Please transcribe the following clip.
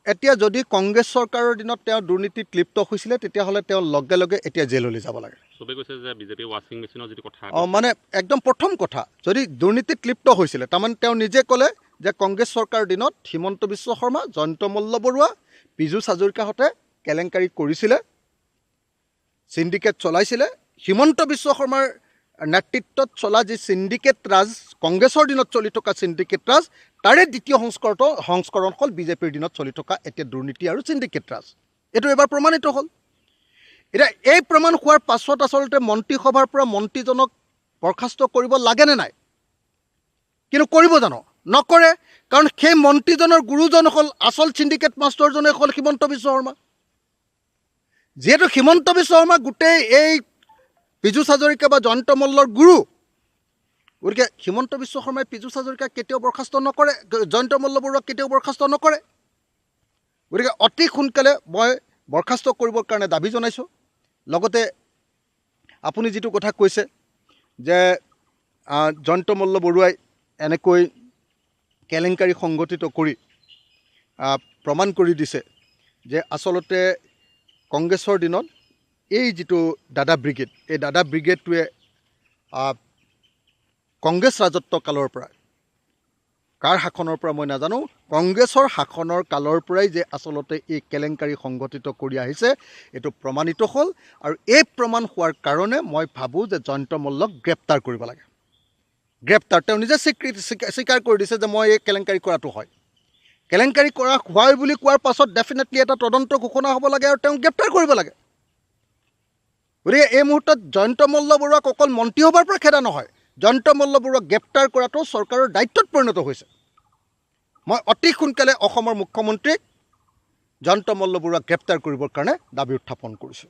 এতিয়া যদি কংগ্ৰেছ চৰকাৰৰ দিনত তেওঁ দুৰ্নীতিত লিপ্ত হৈছিলে তেতিয়াহ'লে তেওঁ লগে লগে এতিয়া জেললৈ যাব লাগে। চবেই কৈছে যে বিজেপি ৱাশ্বিং মেচিনৰ যিটো কথা মানে একদম প্ৰথম কথা, যদি দুৰ্নীতিত লিপ্ত হৈছিলে তাৰমানে তেওঁ নিজে ক'লে যে কংগ্ৰেছ চৰকাৰৰ দিনত হিমন্ত বিশ্ব শৰ্মা, জয়ন্ত মল্লবৰুৱা, পীযুষ হাজৰিকাহঁতে কেলেংকাৰী কৰিছিলে, চিণ্ডিকেট চলাইছিলে। হিমন্ত বিশ্ব শৰ্মাৰ নেতৃত্বত চলা যি চিণ্ডিকেট ৰাজ, কংগ্ৰেছৰ দিনত চলি থকা চিণ্ডিকেট ৰাজ, তাৰে দ্বিতীয় সংস্কৰণ হ'ল বিজেপিৰ দিনত চলি থকা এতিয়া দুৰ্নীতি আৰু চিণ্ডিকেট ৰাজ। এইটো এবাৰ প্ৰমাণিত হ'ল। এতিয়া এই প্ৰমাণ হোৱাৰ পাছত আচলতে মন্ত্ৰীসভাৰ পৰা মন্ত্ৰীজনক বৰ্খাস্ত কৰিব লাগে নে নাই? কিন্তু কৰিব জানো? নকৰে। কাৰণ সেই মন্ত্ৰীজনৰ গুৰুজন হ'ল, আচল চিণ্ডিকেট মাষ্টৰজনে হ'ল হিমন্ত বিশ্ব শৰ্মা। যিহেতু হিমন্ত বিশ্ব শৰ্মা গোটেই এই পীযুষ হাজৰিকা বা জয়ন্ত মল্লৰ গুৰু, গতিকে হিমন্ত বিশ্ব শৰ্মাই পীযুষ হাজৰিকাক কেতিয়াও বৰ্খাস্ত নকৰে, জয়ন্ত মল্লবৰুৱাক কেতিয়াও বৰ্খাস্ত নকৰে। গতিকে অতি সোনকালে মই বৰ্খাস্ত কৰিবৰ কাৰণে দাবী জনাইছোঁ। লগতে আপুনি যিটো কথা কৈছে যে জয়ন্ত মল্লবৰুৱাই এনেকৈ কেলেংকাৰী সংগঠিত কৰি প্ৰমাণ কৰি দিছে যে আচলতে কংগ্ৰেছৰ দিনত এই যিটো দাদা ব্ৰিগেড, এই দাদা ব্ৰিগেডটোৱে কংগ্ৰেছ ৰাজত্ব কালৰ পৰা, কাৰ শাসনৰ পৰা মই নাজানো, কংগ্ৰেছৰ শাসনৰ কালৰ পৰাই যে আচলতে এই কেলেংকাৰী সংগঠিত কৰি আহিছে এইটো প্ৰমাণিত হ'ল। আৰু এই প্ৰমাণ হোৱাৰ কাৰণে মই ভাবোঁ যে জয়ন্ত মল্লক গ্ৰেপ্তাৰ কৰিব লাগে। গ্ৰেপ্তাৰ, তেওঁ নিজে স্বীকাৰ কৰি দিছে যে মই এই কেলেংকাৰী কৰাটো হয়। কেলেংকাৰী কৰা হয় বুলি কোৱাৰ পাছত ডেফিনেটলি এটা তদন্ত ঘোষণা হ'ব লাগে আৰু তেওঁক গ্ৰেপ্তাৰ কৰিব লাগে। গতিকে এই মুহূৰ্তত জয়ন্ত মল্লবৰুৱাক অকল মন্ত্ৰীসভাৰ পৰা খেদা নহয়, জয়ন্ত মল্লবৰুৱাক গ্ৰেপ্তাৰ কৰাটো চৰকাৰৰ দায়িত্বত পৰিণত হৈছে। মই অতি সোনকালে অসমৰ মুখ্যমন্ত্ৰীক জয়ন্ত মল্লবৰুৱাক গ্ৰেপ্তাৰ কৰিবৰ কাৰণে দাবী উত্থাপন কৰিছোঁ।